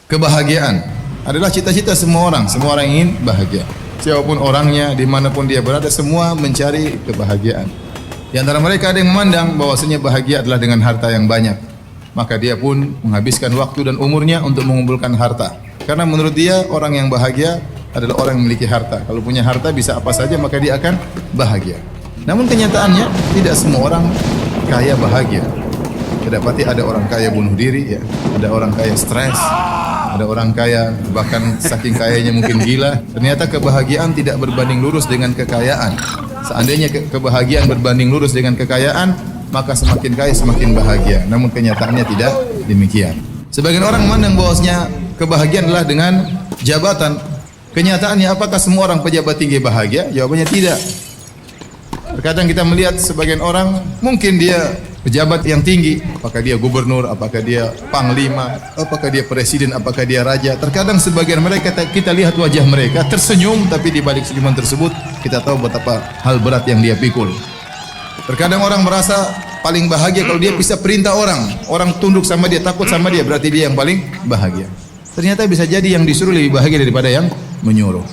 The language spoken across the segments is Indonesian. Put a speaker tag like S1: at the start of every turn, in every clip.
S1: Kebahagiaan adalah cita-cita semua orang. Semua orang ingin bahagia. Siapapun orangnya, dimanapun dia berada, semua mencari kebahagiaan. Di antara mereka ada yang memandang bahwasanya bahagia adalah dengan harta yang banyak. Maka dia pun menghabiskan waktu dan umurnya untuk mengumpulkan harta. Karena menurut dia orang yang bahagia adalah orang yang memiliki harta. Kalau punya harta bisa apa saja maka dia akan bahagia. Namun kenyataannya tidak semua orang kaya bahagia. Kedapati ada orang kaya bunuh diri, ya. Ada orang kaya stres, ada orang kaya bahkan saking kayanya mungkin gila. Ternyata kebahagiaan tidak berbanding lurus dengan kekayaan. Seandainya kebahagiaan berbanding lurus dengan kekayaan, maka semakin kaya semakin bahagia. Namun kenyataannya tidak demikian. Sebagian orang memandang bahwasanya kebahagiaan adalah dengan jabatan. Kenyataannya apakah semua orang pejabat tinggi bahagia? Jawabannya tidak. Terkadang kita melihat sebagian orang mungkin dia pejabat yang tinggi, apakah dia gubernur, apakah dia panglima, apakah dia presiden, apakah dia raja. Terkadang sebagian mereka kita lihat wajah mereka tersenyum, tapi di balik senyuman tersebut kita tahu betapa hal berat yang dia pikul. Terkadang orang merasa paling bahagia kalau dia bisa perintah orang tunduk sama dia, takut sama dia, berarti dia yang paling bahagia. Ternyata bisa jadi yang disuruh lebih bahagia daripada yang menyuruh.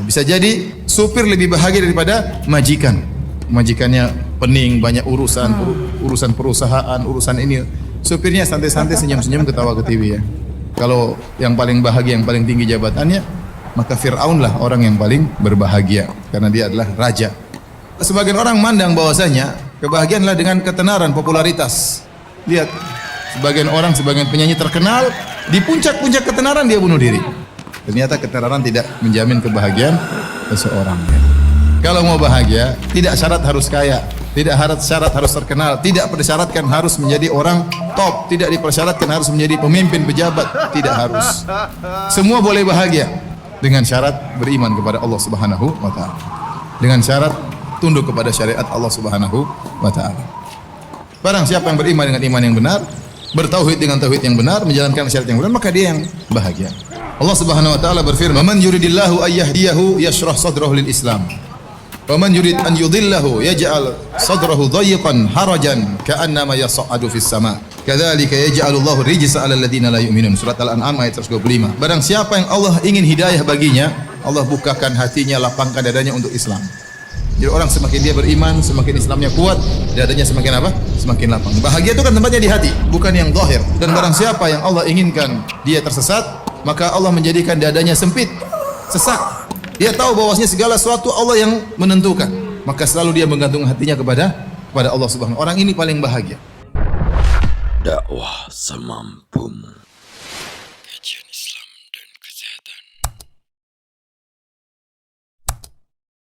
S1: Bisa jadi supir lebih bahagia daripada majikan. Majikannya pening, banyak urusan perusahaan, urusan ini. Supirnya santai-santai, senyum-senyum, ketawa ke TV, ya. Kalau yang paling bahagia, yang paling tinggi jabatannya, maka Fir'aun lah orang yang paling berbahagia karena dia adalah raja. Sebagian orang mandang bahwasanya kebahagiaan adalah dengan ketenaran, popularitas. Lihat, sebagian orang, sebagian penyanyi terkenal, di puncak-puncak ketenaran dia bunuh diri. Ternyata ketenaran tidak menjamin kebahagiaan seseorang, ya. Kalau mau bahagia, tidak syarat harus kaya, tidak syarat harus terkenal, tidak persyaratkan harus menjadi orang top, tidak dipersyaratkan harus menjadi pemimpin pejabat, tidak harus. Semua boleh bahagia dengan syarat beriman kepada Allah Subhanahu wa taala. Dengan syarat tunduk kepada syariat Allah Subhanahu wa taala. Barang siapa yang beriman dengan iman yang benar, bertauhid dengan tauhid yang benar, menjalankan syariat yang benar, maka dia yang bahagia. Allah Subhanahu wa taala berfirman, "Man yuridillahu ayyahdiyahu yashrah sadrahu lil Islam. Wa man yurid an yudhillahu yaj'al sadrahu dhayiqan harajan ka'annama yas'adu fis sama'. Kadzalika yaj'alu Allahu rijsa 'alal ladzina la yu'minun." Surat Al-An'am ayat 125. Barang siapa yang Allah ingin hidayah baginya, Allah bukakan hatinya, lapangkan dadanya untuk Islam. Jadi orang semakin dia beriman, semakin Islamnya kuat, dadanya semakin apa? Semakin lapang. Bahagia itu kan tempatnya di hati, bukan yang zahir. Dan barang siapa yang Allah inginkan dia tersesat, maka Allah menjadikan dadanya sempit, sesak. Dia tahu bahwasanya segala sesuatu Allah yang menentukan, maka selalu dia menggantung hatinya kepada Allah Subhanahu. Orang ini paling bahagia.
S2: Dakwah semampumu.